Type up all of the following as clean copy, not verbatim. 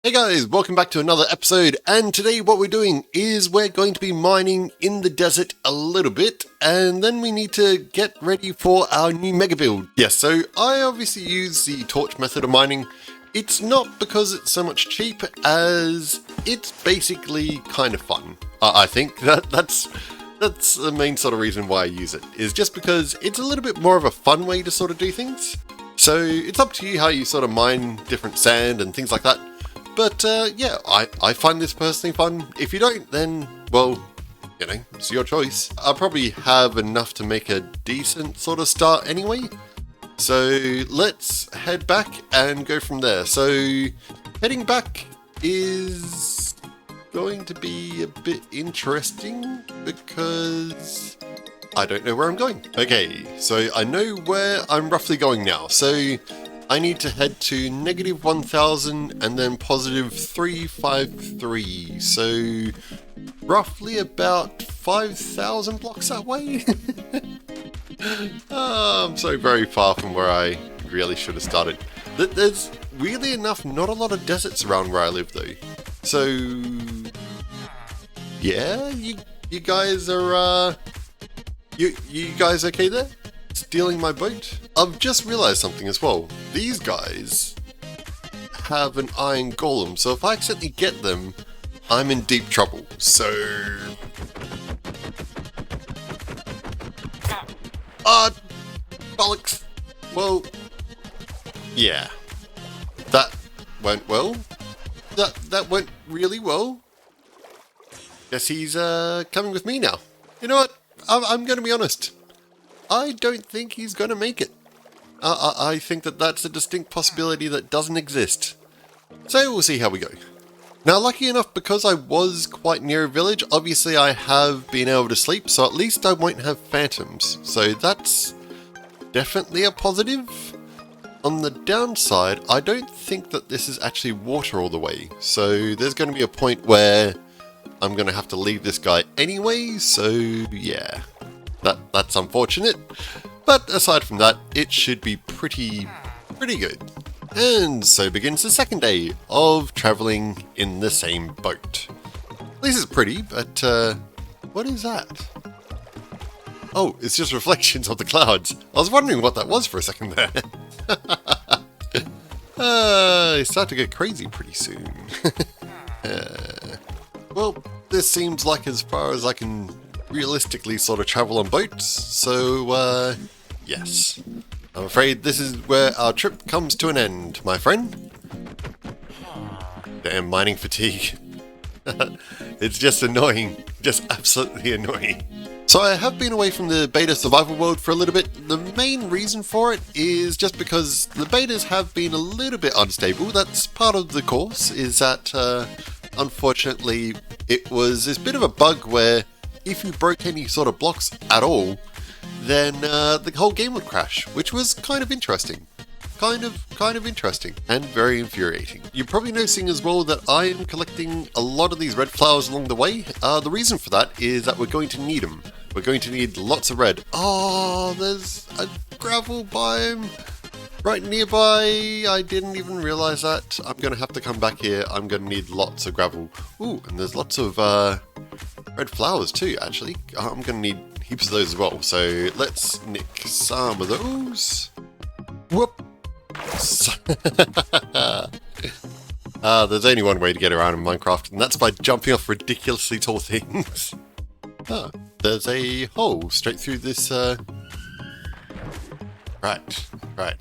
Hey guys, welcome back to another episode, and today what we're doing is we're going to be mining in the desert a little bit, and then we need to get ready for our new mega build. Yes, so I obviously use the torch method of mining. It's not because it's so much cheap as it's basically kind of fun. I think that's the main sort of reason why I use it, is just because it's a little bit more of a fun way to sort of do things. So it's up to you how you sort of mine different sand and things like that. But yeah, I find this personally fun. If you don't, then, well, you know, it's your choice. I'll probably have enough to make a decent sort of start anyway. So let's head back and go from there. So heading back is going to be a bit interesting because I don't know where I'm going. Okay, so I know where I'm roughly going now. So I need to head to -1000 and then +353. So roughly about 5,000 blocks that way. I'm so very far from where I really should have started. There's really enough, not a lot of deserts around where I live though. So yeah, you guys are you guys okay there? Stealing my boat? I've just realized something as well. These guys have an iron golem, so if I accidentally get them, I'm in deep trouble. So bollocks. Well, yeah. That went well. That went really well. Guess he's coming with me now. You know what? I'm gonna be honest. I don't think he's going to make it. I think that's a distinct possibility that doesn't exist. So we'll see how we go. Now, lucky enough, because I was quite near a village, obviously I have been able to sleep, so at least I won't have phantoms. So that's definitely a positive. On the downside, I don't think that this is actually water all the way. So there's going to be a point where I'm going to have to leave this guy anyway, so yeah. That's unfortunate, but aside from that, it should be pretty good. And so begins the second day of traveling in the same boat. This is pretty, but what is that? Oh, it's just reflections of the clouds. I was wondering what that was for a second there. It's starting to get crazy pretty soon. Well, this seems like as far as I can realistically sort of travel on boats, so yes. I'm afraid this is where our trip comes to an end, my friend. Damn mining fatigue. It's just annoying, just absolutely annoying. So I have been away from the beta survival world for a little bit. The main reason for it is just because the betas have been a little bit unstable. That's part of the course, is that unfortunately it was this bit of a bug where if you broke any sort of blocks at all, then the whole game would crash, which was kind of interesting. Kind of interesting, and very infuriating. You're probably noticing as well that I am collecting a lot of these red flowers along the way. The reason for that is that we're going to need them. We're going to need lots of red. Oh, there's a gravel biome right nearby. I didn't even realize that. I'm going to have to come back here. I'm going to need lots of gravel. Ooh, and there's lots of red flowers too, actually. I'm going to need heaps of those as well. So let's nick some of those. Whoop! There's only one way to get around in Minecraft, and that's by jumping off ridiculously tall things. There's a hole straight through this. Right.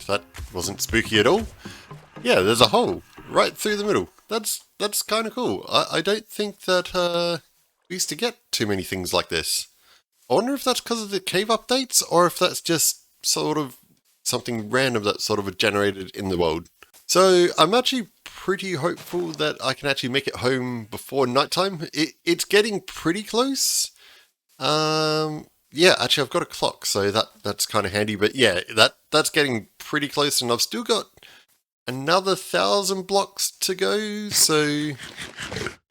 That wasn't spooky at all. Yeah, there's a hole right through the middle. That's kind of cool. I don't think that we used to get too many things like this. I wonder if that's because of the cave updates, or if that's just sort of something random that sort of generated in the world. So I'm actually pretty hopeful that I can actually make it home before nighttime. It's getting pretty close. Yeah, actually I've got a clock, so that's kind of handy. But yeah, that's getting pretty close, and I've still got another 1,000 blocks to go. So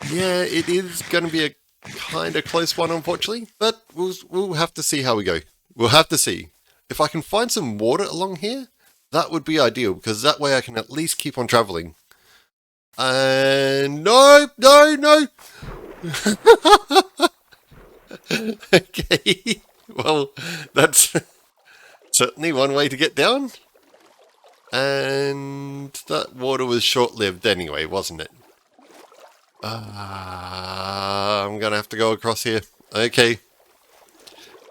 yeah, it is going to be a kind of close one, unfortunately. But we'll have to see how we go. We'll have to see. If I can find some water along here, that would be ideal, because that way I can at least keep on traveling. And And no. Okay, well, that's certainly one way to get down. And that water was short-lived anyway, wasn't it? I'm gonna have to go across here. Okay.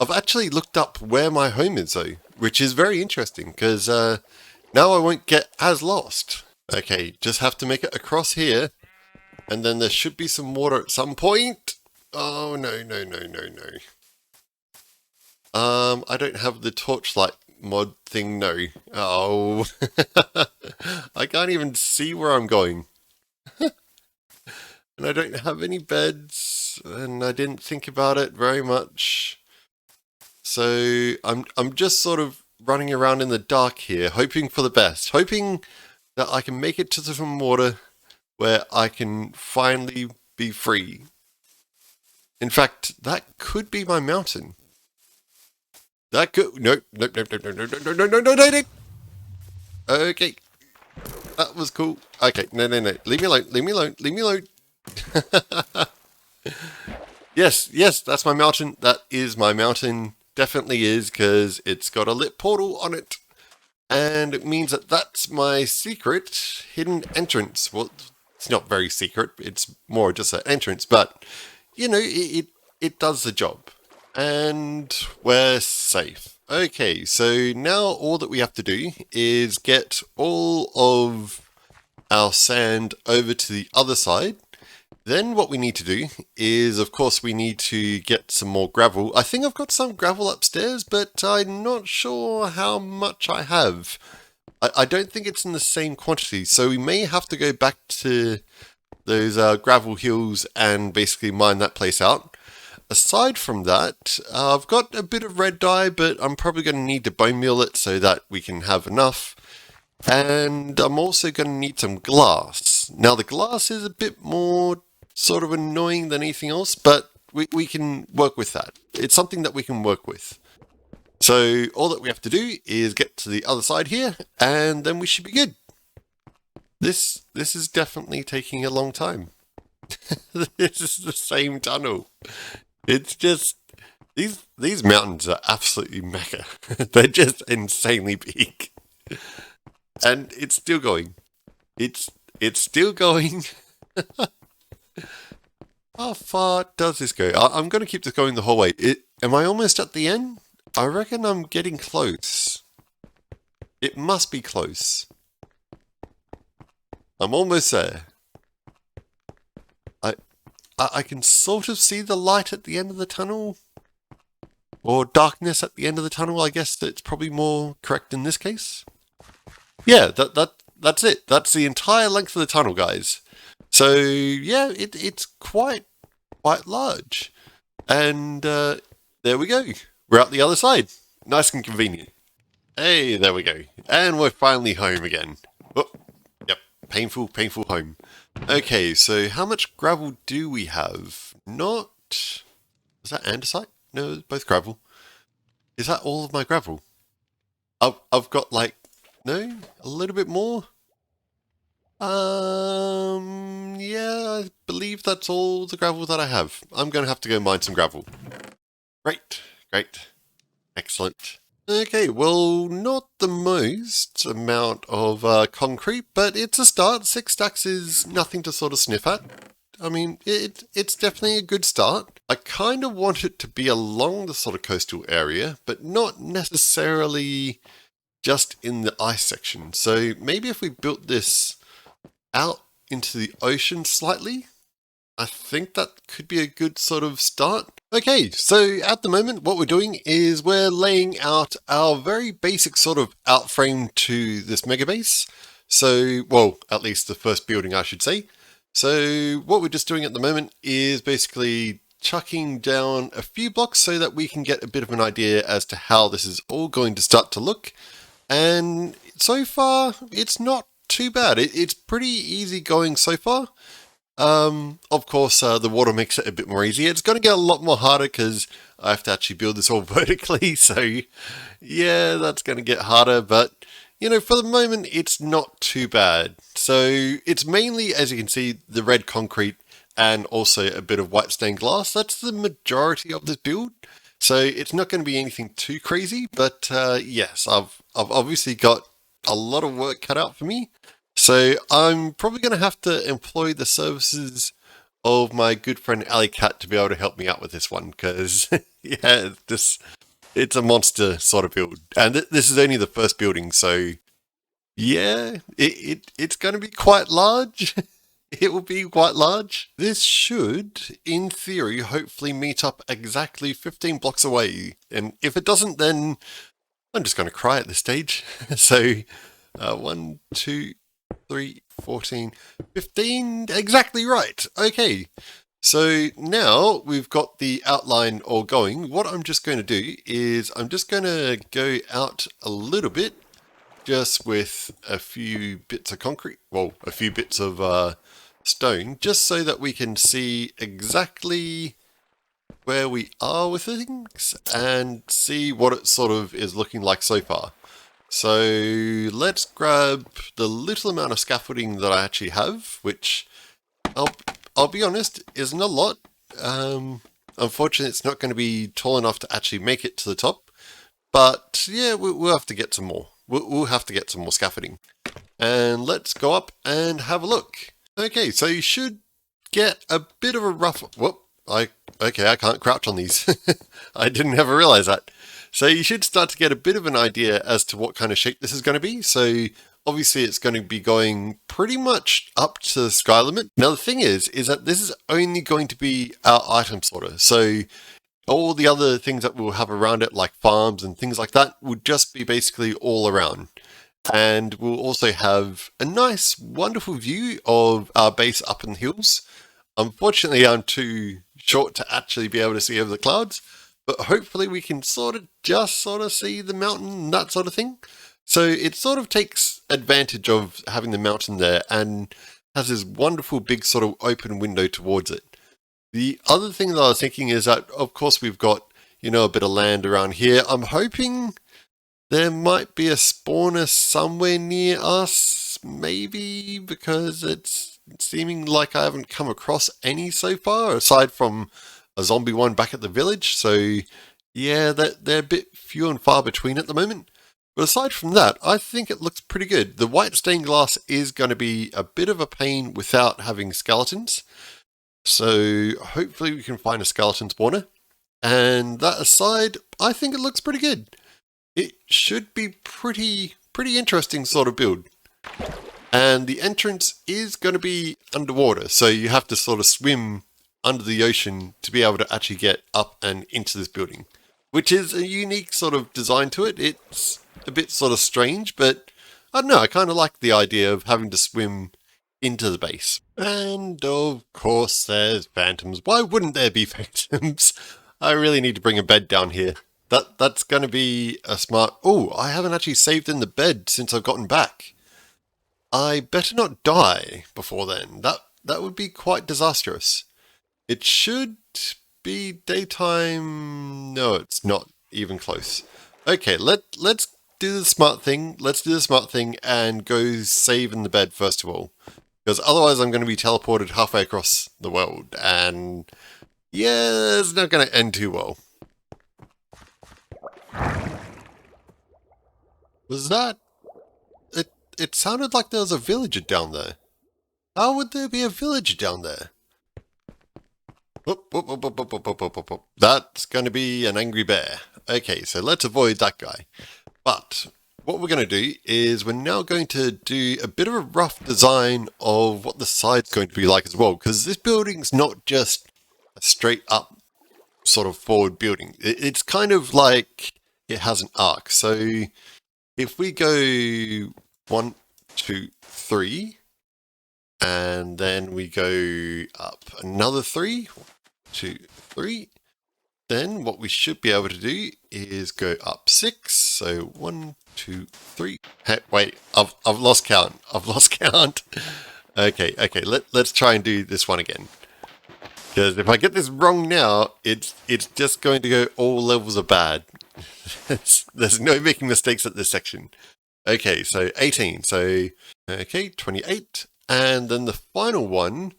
I've actually looked up where my home is though, which is very interesting because now I won't get as lost. Okay, just have to make it across here, and then there should be some water at some point. Oh no. I don't have the torchlight mod thing, no. Oh, I can't even see where I'm going. And I don't have any beds, and I didn't think about it very much. So I'm just sort of running around in the dark here, hoping for the best, hoping that I can make it to some water where I can finally be free. In fact, that could be my mountain. That could no. Okay, that was cool. Okay, no. Leave me alone. Yes, that's my mountain. That is my mountain. Definitely is, because it's got a lit portal on it. And it means that that's my secret hidden entrance. Well, it's not very secret. It's more just an entrance, but you know, it does the job. And we're safe. Okay, so now all that we have to do is get all of our sand over to the other side. Then what we need to do is, of course, we need to get some more gravel. I think I've got some gravel upstairs, but I'm not sure how much I have. I don't think it's in the same quantity, so we may have to go back to those gravel hills and basically mine that place out. Aside from that, I've got a bit of red dye, but I'm probably going to need to bone meal it so that we can have enough. And I'm also going to need some glass. Now the glass is a bit more sort of annoying than anything else, but we can work with that. It's something that we can work with. So all that we have to do is get to the other side here, and then we should be good. This is definitely taking a long time. This is the same tunnel. It's just these mountains are absolutely mega. They're just insanely big. And it's still going. It's still going. How far does this go? I'm going to keep this going the whole way. Am I almost at the end? I reckon I'm getting close. It must be close. I'm almost there. I can sort of see the light at the end of the tunnel. Or darkness at the end of the tunnel. I guess that's probably more correct in this case. Yeah, that's it. That's the entire length of the tunnel, guys. So yeah, it's quite large. And there we go. We're out the other side. Nice and convenient. Hey, there we go. And we're finally home again. Oh, yep, painful home. Okay, so how much gravel do we have? Not... Is that andesite? No, it's both gravel. Is that all of my gravel? I've got like... No? A little bit more? Yeah, I believe that's all the gravel that I have. I'm going to have to go mine some gravel. Great. Excellent. Okay, well, not the most amount of concrete, but it's a start. 6 stacks is nothing to sort of sniff at. I mean, it's definitely a good start. I kind of want it to be along the sort of coastal area, but not necessarily just in the ice section. So maybe if we built this out into the ocean slightly, I think that could be a good sort of start. Okay, so at the moment what we're doing is we're laying out our very basic sort of outframe to this Megabase. So, well, at least the first building I should say. So what we're just doing at the moment is basically chucking down a few blocks so that we can get a bit of an idea as to how this is all going to start to look. And so far, it's not too bad. It's pretty easy going so far. Of course, the water makes it a bit more easy. It's going to get a lot more harder because I have to actually build this all vertically. So yeah, that's going to get harder. But you know, for the moment, it's not too bad. So it's mainly, as you can see, the red concrete and also a bit of white stained glass. That's the majority of this build. So it's not going to be anything too crazy, but yes, I've obviously got a lot of work cut out for me. So I'm probably going to have to employ the services of my good friend Ali Cat to be able to help me out with this one, because yeah, it's a monster sort of build, and this is only the first building, so yeah, it's going to be quite large. It will be quite large. This should, in theory, hopefully meet up exactly 15 blocks away, and if it doesn't, then I'm just going to cry at this stage. So 1, 2, 3, 14, 15, exactly right. Okay. So now we've got the outline all going. What I'm just going to do is I'm just going to go out a little bit, just with a few bits of concrete, well, a few bits of stone, just so that we can see exactly where we are with things and see what it sort of is looking like so far. So let's grab the little amount of scaffolding that I actually have, which I'll be honest, isn't a lot. Unfortunately, it's not going to be tall enough to actually make it to the top. But yeah, we'll have to get some more. We'll have to get some more scaffolding. And let's go up and have a look. Okay, so you should get a bit of a rough... Whoop, okay, I can't crouch on these. I didn't ever realize that. So you should start to get a bit of an idea as to what kind of shape this is going to be. So obviously it's going to be going pretty much up to the sky limit. Now the thing is that this is only going to be our item sorter. So all the other things that we'll have around it, like farms and things like that, will just be basically all around. And we'll also have a nice, wonderful view of our base up in the hills. Unfortunately, I'm too short to actually be able to see over the clouds, but hopefully we can sort of see the mountain, that sort of thing. So it sort of takes advantage of having the mountain there and has this wonderful big sort of open window towards it. The other thing that I was thinking is that, of course, we've got, you know, a bit of land around here. I'm hoping there might be a spawner somewhere near us, maybe, because it's seeming like I haven't come across any so far, aside from a zombie one back at the village. So yeah, they're a bit few and far between at the moment. But aside from that, I think it looks pretty good. The white stained glass is going to be a bit of a pain without having skeletons. So hopefully we can find a skeleton spawner. And that aside, I think it looks pretty good. It should be pretty interesting sort of build. And the entrance is going to be underwater, so you have to sort of swim under the ocean to be able to actually get up and into this building, which is a unique sort of design to it. It's a bit sort of strange, but I don't know, I kind of like the idea of having to swim into the base. And of course there's phantoms. Why wouldn't there be phantoms? I really need to bring a bed down here. That's going to be a smart... Oh, I haven't actually saved in the bed since I've gotten back. I better not die before then. That would be quite disastrous. It should be daytime... No, it's not even close. Okay, let's do the smart thing. Let's do the smart thing and go save in the bed first of all. Because otherwise I'm going to be teleported halfway across the world. And yeah, it's not going to end too well. Was that... It sounded like there was a villager down there. How would there be a villager down there? Whoop, whoop, whoop, whoop, whoop, whoop, whoop, whoop. That's going to be an angry bear. Okay, so let's avoid that guy. But what we're going to do is we're now going to do a bit of a rough design of what the side's going to be like as well. Because this building's not just a straight up sort of forward building. It's kind of like it has an arc. So if we go 1, 2, 3, and then we go up another 3, 1, 2, 3, then what we should be able to do is go up 6. So 1, 2, 3. Hey, wait, I've lost count. I've lost count. Okay, let's try and do this one again. Because if I get this wrong now, it's just going to go all levels of bad. There's no making mistakes at this section. Okay, so 18. So, okay, 28. And then the final one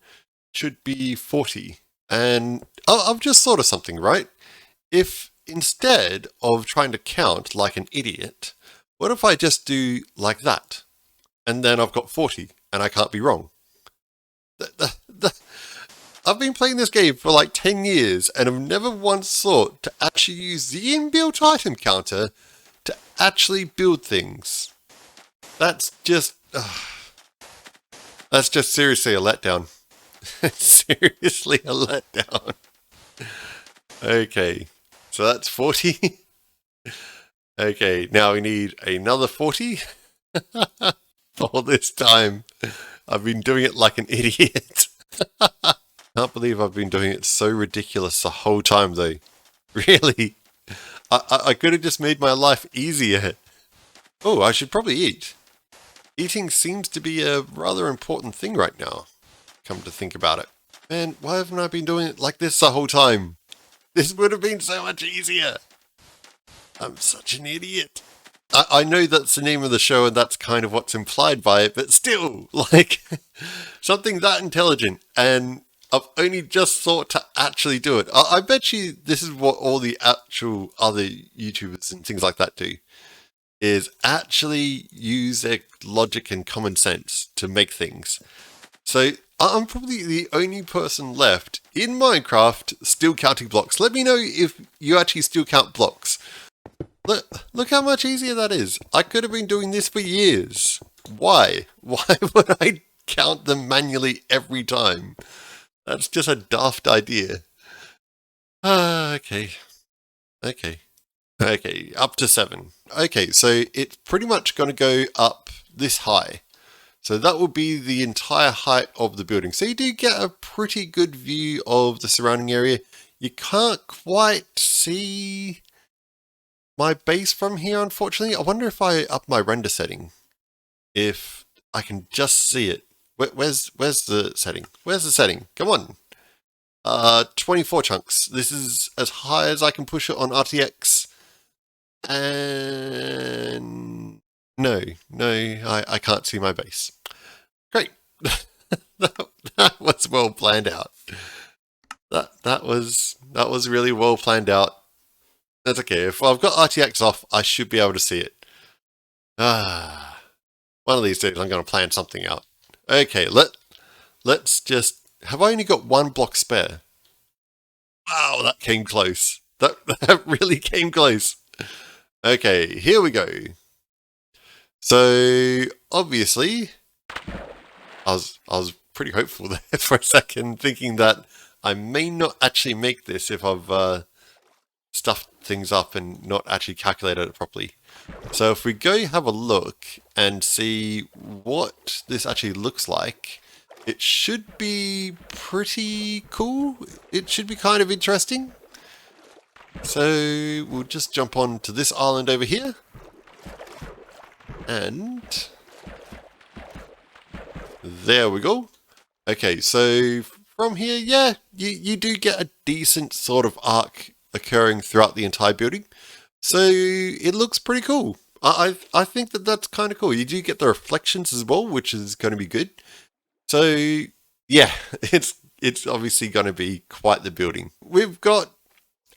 should be 40. And I've just thought of something, right? If instead of trying to count like an idiot, what if I just do like that? And then I've got 40, and I can't be wrong. I've been playing this game for like 10 years, and I've never once thought to actually use the inbuilt item counter to actually build things. That's just seriously a letdown. Seriously a letdown. Okay, so that's 40. Okay, now we need another 40. All this time, I've been doing it like an idiot. Can't believe I've been doing it so ridiculous the whole time though. Really? I could have just made my life easier. Oh, I should probably eat. Eating seems to be a rather important thing right now, come to think about it. Man, why haven't I been doing it like this the whole time? This would have been so much easier. I'm such an idiot. I know that's the name of the show and that's kind of what's implied by it, but still, like, something that intelligent, and I've only just thought to actually do it. I bet you this is what all the actual other YouTubers and things like that do, is actually use their logic and common sense to make things. So I'm probably the only person left in Minecraft still counting blocks. Let me know if you actually still count blocks. Look how much easier that is. I could have been doing this for years. Why? Why would I count them manually every time? That's just a daft idea. Okay, up to 7. Okay, so it's pretty much going to go up this high. So that will be the entire height of the building. So you do get a pretty good view of the surrounding area. You can't quite see my base from here, unfortunately. I wonder if I up my render setting, if I can just see it. Where's the setting? Where's the setting? Come on. 24 chunks. This is as high as I can push it on RTX. And no, I can't see my base. Great. that was well planned out. That was really well planned out. That's okay. If I've got RTX off, I should be able to see it. One of these days I'm going to plan something out. Okay, let's just... Have I only got 1 block spare? Wow, that came close. That really came close. Okay, here we go. So, obviously, I was pretty hopeful there for a second, thinking that I may not actually make this if I've stuffed things up and not actually calculated it properly. So if we go have a look and see what this actually looks like, it should be pretty cool. It should be kind of interesting. So we'll just jump on to this island over here. And there we go. Okay, so from here, yeah, you do get a decent sort of arc occurring throughout the entire building. So it looks pretty cool. I think that's kind of cool. You do get the reflections as well, which is going to be good. So yeah, it's obviously going to be quite the building. We've got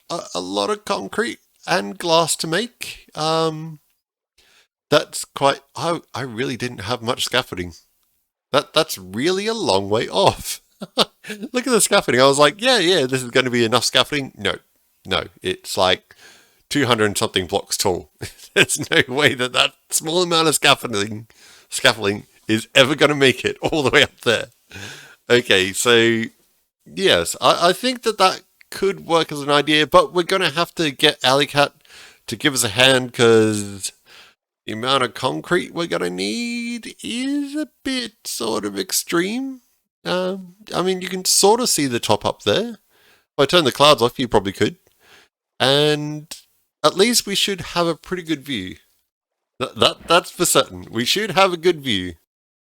a lot of concrete and glass to make. That's quite... I really didn't have much scaffolding. That's really a long way off. Look at the scaffolding. I was like, yeah, this is going to be enough scaffolding. No, it's like 200 and something blocks tall. There's no way that small amount of scaffolding is ever going to make it all the way up there. Okay, so yes, I think that could work as an idea, but we're going to have to get Alleycat to give us a hand, because the amount of concrete we're going to need is a bit sort of extreme. I mean, you can sort of see the top up there. If I turn the clouds off, you probably could. And at least we should have a pretty good view. That's for certain. We should have a good view.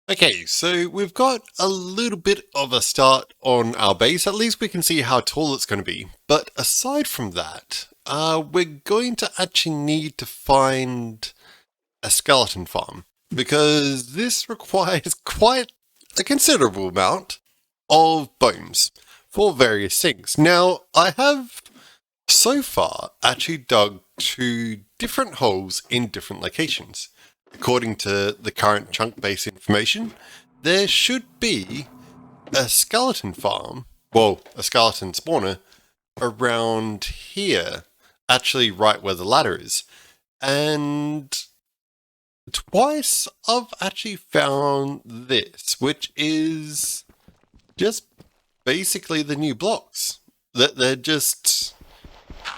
Okay, so we've got a little bit of a start on our base. At least we can see how tall it's going to be. But aside from that, we're going to actually need to find a skeleton farm, because this requires quite a considerable amount of bones for various things. Now, I have so far actually dug 2 different holes in different locations. According to the current chunk base information, there should be a skeleton farm, well, a skeleton spawner, around here, actually right where the ladder is. And twice I've actually found this, which is just basically the new blocks. That they're just,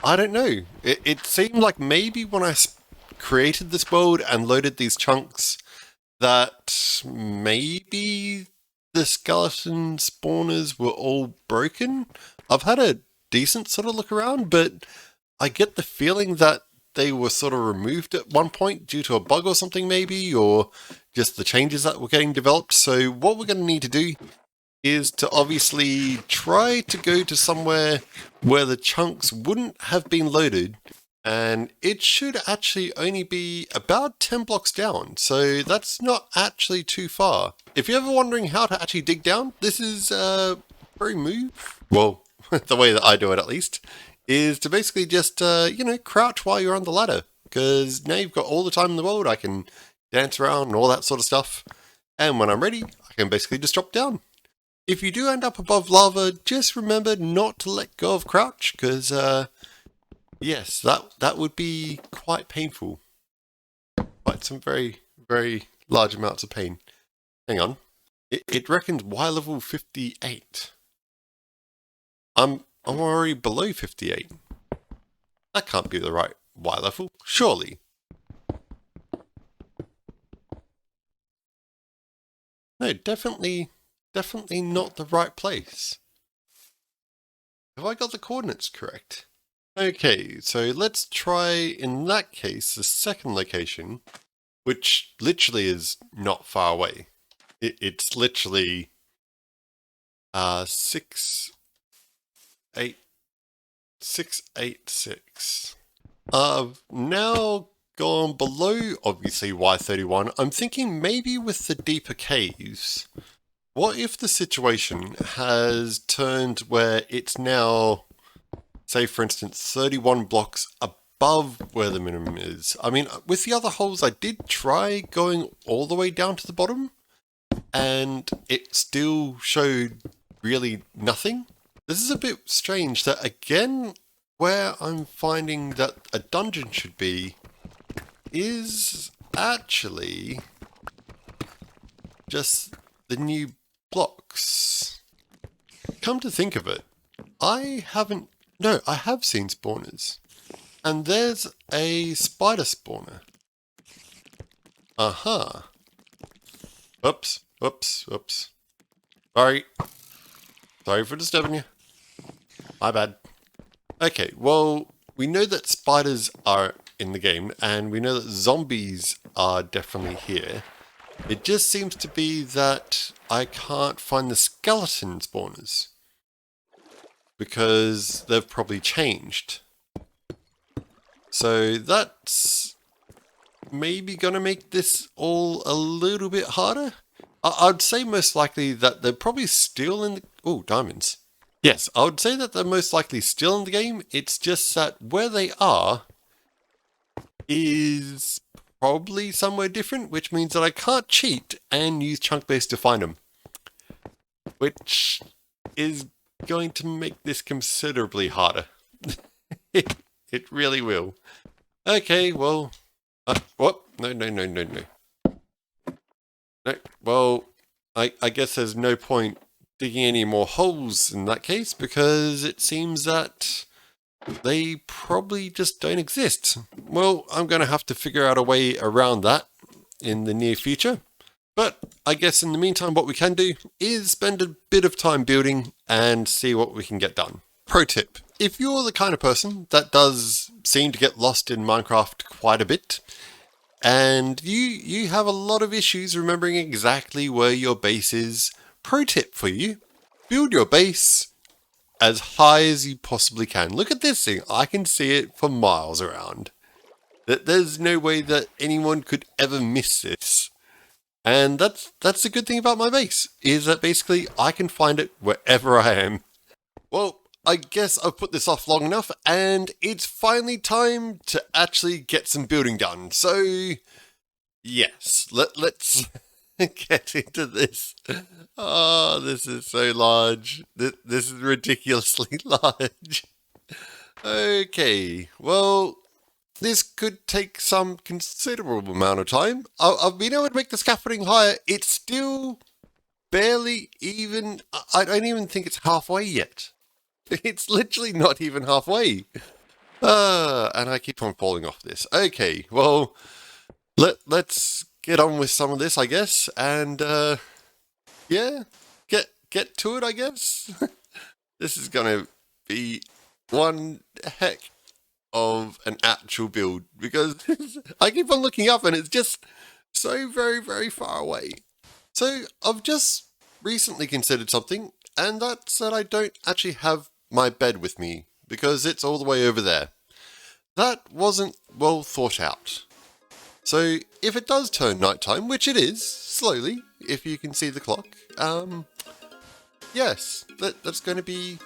I don't know. It seemed like maybe when I created this world and loaded these chunks, that maybe the skeleton spawners were all broken. I've had a decent sort of look around, but I get the feeling that they were sort of removed at one point due to a bug or something maybe, or just the changes that were getting developed. So what we're going to need to do is to obviously try to go to somewhere where the chunks wouldn't have been loaded, and it should actually only be about 10 blocks down, so that's not actually too far. If you're ever wondering how to actually dig down, this is a very move. Well, the way that I do it at least, is to basically just, crouch while you're on the ladder, because now you've got all the time in the world. I can dance around and all that sort of stuff, and when I'm ready, I can basically just drop down. If you do end up above lava, just remember not to let go of crouch, because, yes, that would be quite painful. Quite some very, very large amounts of pain. Hang on. It reckons Y level 58. I'm already below 58. That can't be the right Y level, surely. No, definitely not the right place. Have I got the coordinates correct? Okay, so let's try, in that case, the second location, which literally is not far away. It's literally 686. I've now gone below, obviously, Y31. I'm thinking maybe with the deeper caves, what if the situation has turned where it's now, say for instance, 31 blocks above where the minimum is? I mean, with the other holes, I did try going all the way down to the bottom, and it still showed really nothing. This is a bit strange that, again, where I'm finding that a dungeon should be is actually just the new blocks. Come to think of it, I have seen spawners, and there's a spider spawner. Oops. Sorry for disturbing you. My bad. Okay, well, we know that spiders are in the game, and we know that zombies are definitely here. It just seems to be that I can't find the skeleton spawners, because they've probably changed. So that's maybe gonna make this all a little bit harder. I'd say most likely that they're probably still in the... Oh, diamonds. Yes, I would say that they're most likely still in the game. It's just that where they are is probably somewhere different, which means that I can't cheat and use Chunkbase to find them, which is going to make this considerably harder. It really will. Okay, well... what? No. No, well, I guess there's no point digging any more holes in that case, because it seems that they probably just don't exist. Well, I'm going to have to figure out a way around that in the near future. But I guess in the meantime, what we can do is spend a bit of time building and see what we can get done. Pro tip: if you're the kind of person that does seem to get lost in Minecraft quite a bit, and you have a lot of issues remembering exactly where your base is, pro tip for you: build your base as high as you possibly can. Look at this thing. I can see it for miles around. There's no way that anyone could ever miss this. And that's the good thing about my base, is that basically I can find it wherever I am. Well, I guess I've put this off long enough, and it's finally time to actually get some building done. So, yes, let's get into this. Oh, this is so large. This is ridiculously large. Okay, well, this could take some considerable amount of time. I've been able to make the scaffolding higher. It's still barely even... I don't even think it's halfway yet. It's literally not even halfway. And I keep on falling off this. Okay, well, let's get on with some of this, I guess. And, yeah, get to it, I guess. This is going to be one heck of an actual build, because I keep on looking up and it's just so very, very far away. So I've just recently considered something, and that's that I don't actually have my bed with me, because it's all the way over there. That wasn't well thought out. So if it does turn nighttime, which it is, slowly, if you can see the clock, yes, that's going to be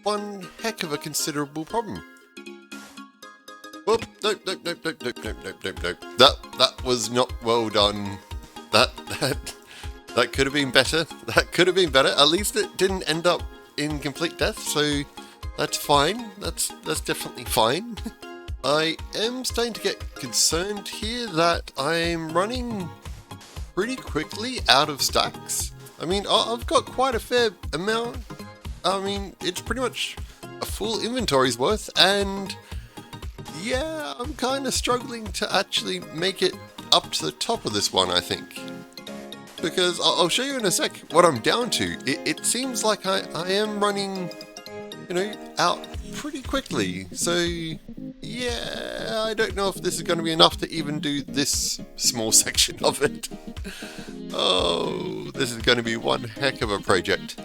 one heck of a considerable problem. Whoop, nope. That was not well done. That could have been better. That could have been better. At least it didn't end up in complete death, so that's fine. That's definitely fine. I am starting to get concerned here that I'm running pretty quickly out of stacks. I mean, I've got quite a fair amount. I mean, it's pretty much a full inventory's worth, and yeah, I'm kind of struggling to actually make it up to the top of this one, I think. Because I'll show you in a sec what I'm down to. It seems like I am running, you know, out pretty quickly. So, yeah, I don't know if this is going to be enough to even do this small section of it. Oh, this is going to be one heck of a project.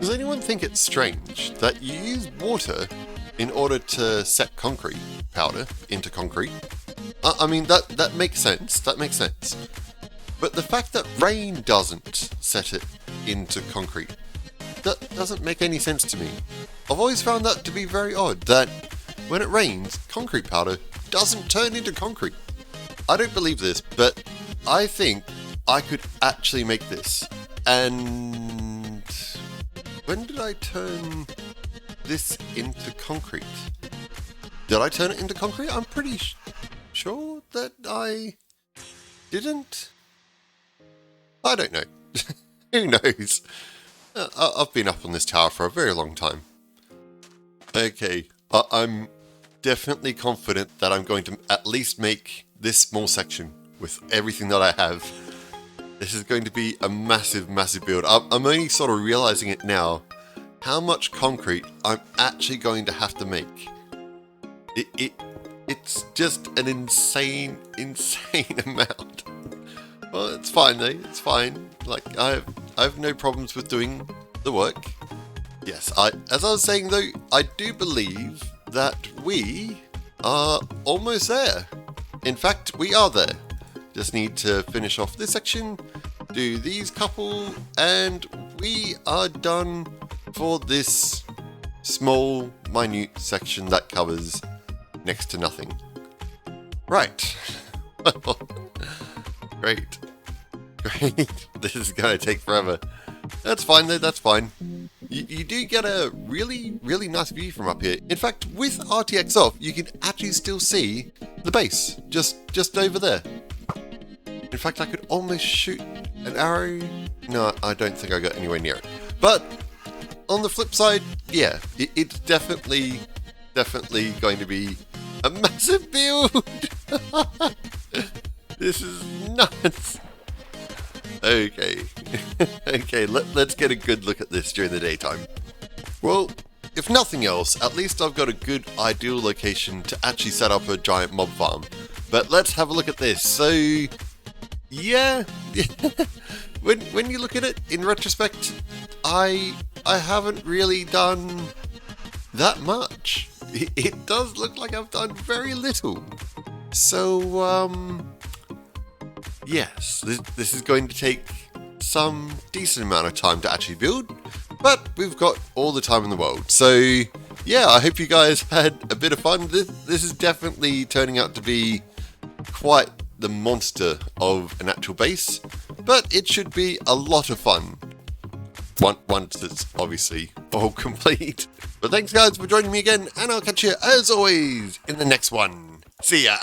Does anyone think it's strange that you use water in order to set concrete powder into concrete? I mean, that makes sense. That makes sense. But the fact that rain doesn't set it into concrete, that doesn't make any sense to me. I've always found that to be very odd, that when it rains, concrete powder doesn't turn into concrete. I don't believe this, but I think I could actually make this. And when did I turn this into concrete? Did I turn it into concrete? I'm pretty sure that I didn't. I don't know. Who knows? I've been up on this tower for a very long time. Okay, I'm definitely confident that I'm going to at least make this small section with everything that I have. This is going to be a massive, massive build. I'm only sort of realizing it now, how much concrete I'm actually going to have to make. It's just an insane amount. Well, it's fine though, it's fine. Like, I have no problems with doing the work. Yes, as I was saying though, I do believe that we are almost there. In fact, we are there. Just need to finish off this section, do these couple, and we are done for this small, minute section that covers next to nothing. Right. Great. This is going to take forever. That's fine though, that's fine. You do get a really, really nice view from up here. In fact, with RTX off, you can actually still see the base, just over there. In fact, I could almost shoot an arrow. No, I don't think I got anywhere near it. But on the flip side, yeah, it's definitely going to be a massive build. This is nuts. Okay, okay, let's get a good look at this during the daytime. Well, if nothing else, at least I've got a good ideal location to actually set up a giant mob farm. But let's have a look at this. So, yeah, when you look at it in retrospect, I haven't really done that much. It does look like I've done very little. So, yes, this is going to take some decent amount of time to actually build, but we've got all the time in the world. So, yeah, I hope you guys had a bit of fun. This is definitely turning out to be quite the monster of an actual base, but it should be a lot of fun once it's obviously all complete. But thanks guys for joining me again, and I'll catch you as always in the next one. See ya!